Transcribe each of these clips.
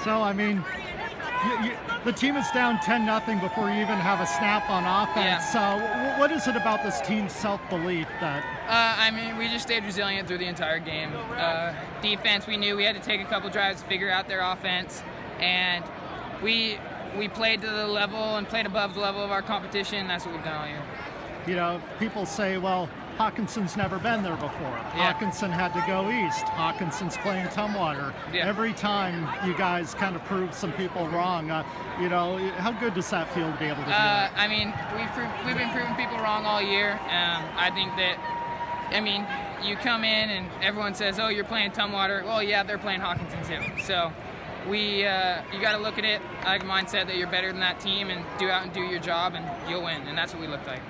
So, I mean, the team is down 10-0 before you even have a snap on offense. Yeah. What is it about this team's self-belief that... I mean, we just stayed resilient through the entire game. Defense, we knew we had to take a couple drives to figure out their offense, and we played to the level and played above the level of our competition. That's what we've done all year. You know, people say, well, Hockinson's never been there before. Yeah. Hockinson had to go east. Hockinson's playing Tumwater. Yeah. Every time you guys kind of prove some people wrong, you know, how good does that feel to be able to do that? I mean, we've been proving people wrong all year. I think that, I mean, you come in and everyone says, oh, you're playing Tumwater. Well, yeah, they're playing Hockinson too. So you got to look at it like a mindset that you're better than that team and do your job and you'll win. And that's what we looked like.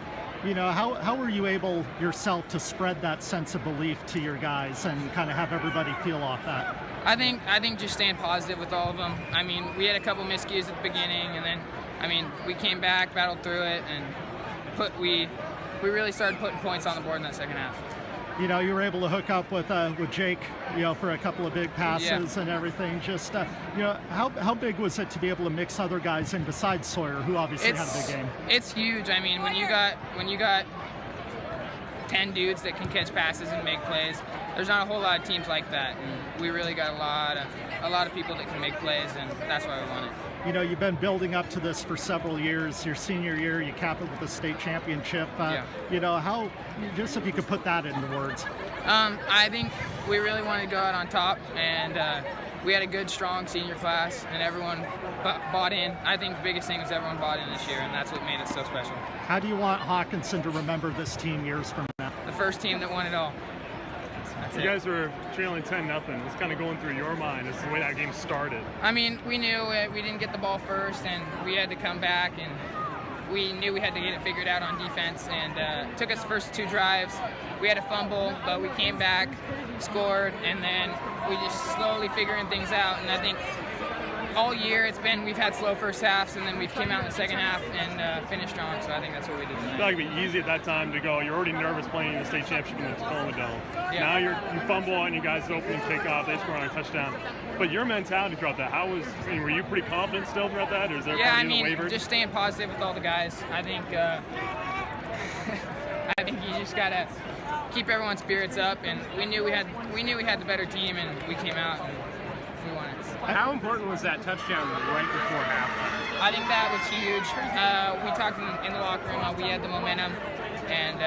You know, how were you able yourself to spread that sense of belief to your guys and kind of have everybody feel off that? I think just staying positive with all of them. I mean, we had a couple miscues at the beginning, and then, I mean, we came back, battled through it, and we really started putting points on the board in that second half. You know, you were able to hook up with Jake, you know, for a couple of big passes Yeah. and everything. Just, you know, how big was it to be able to mix other guys in besides Sawyer, who obviously had a big game? It's huge. I mean, when you got 10 dudes that can catch passes and make plays, there's not a whole lot of teams like that. And we really got a lot of people that can make plays, and that's why we won it. You know, you've been building up to this for several years. Your senior year, you capped it with the state championship. Yeah. You know, just if you could put that into words. I think we really wanted to go out on top, and we had a good, strong senior class, and everyone bought in. I think the biggest thing was everyone bought in this year, and that's what made it so special. How do you want Hockinson to remember this team years from now? The first team that won it all. You guys were trailing 10-0. What's kind of going through your mind as the way that game started? I mean, we knew we didn't get the ball first, and we had to come back, and we knew we had to get it figured out on defense, and it took us the first 2 drives. We had a fumble, but we came back, scored, and then we just slowly figuring things out. And I think all year we've had slow first halves, and then we've came out in the second half and finished strong. So I think that's what we did tonight. I feel like it'd be easy at that time to go. You're already nervous playing the state championship in the Tacoma Dome. Yeah. Now you fumble and you guys opening kickoff. They score on a touchdown. But your mentality throughout that, were you pretty confident still throughout that, or is there I any mean, wavered? just staying positive with all the guys. I think I think you just gotta keep everyone's spirits up, and we knew we had the better team, and we came out and we won it. How important was that touchdown right before halftime? I think that was huge. We talked in the locker room how we had the momentum, and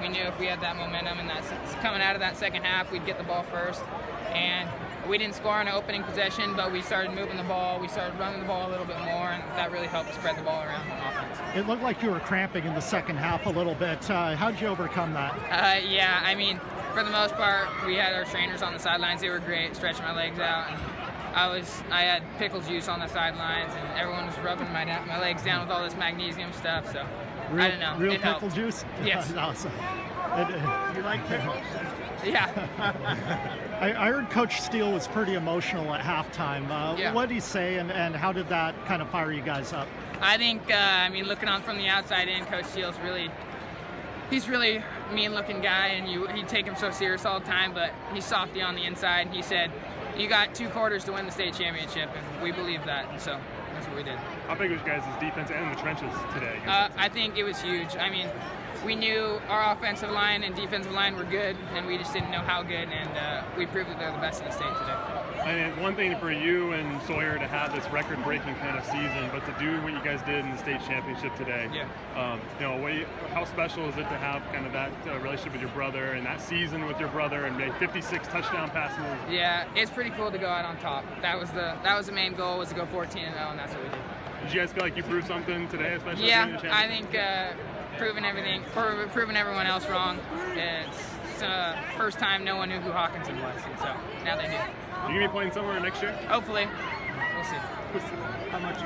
we knew if we had that momentum and that's coming out of that second half, we'd get the ball first. And we didn't score on an opening possession, but we started moving the ball. We started running the ball a little bit more, and that really helped spread the ball around on offense. It looked like you were cramping in the second half a little bit. How'd you overcome that? Yeah, I mean, for the most part, we had our trainers on the sidelines. They were great, stretching my legs out. And I had pickle juice on the sidelines, and everyone was rubbing my legs down with all this magnesium stuff. So I don't know. Real it pickle helped. juice? Yes. Awesome. You like pickles? Yeah. I heard Coach Steele was pretty emotional at halftime. Yeah. What did he say, and how did that kind of fire you guys up? I think, I mean, looking on from the outside in, Coach Steele's he's really mean-looking guy, and he'd take him so serious all the time, but he's softy on the inside. He said, you got 2 quarters to win the state championship, and we believe that, and so that's what we did. How big was your guys' defense and in the trenches today? I think it was huge. I mean, we knew our offensive line and defensive line were good, and we just didn't know how good, and we proved that they're the best in the state today. And one thing for you and Sawyer to have this record-breaking kind of season, but to do what you guys did in the state championship today, you know, how special is it to have kind of that relationship with your brother and that season with your brother and make 56 touchdown passes? Yeah, it's pretty cool to go out on top. That was the main goal, was to go 14-0, and that's what we did. Did you guys feel like you proved something today, especially? Yeah, I think proving everyone else wrong. It's first time no one knew who Hockinson was, and so now they do. Are you gonna be playing somewhere next year? Hopefully, we'll see. How much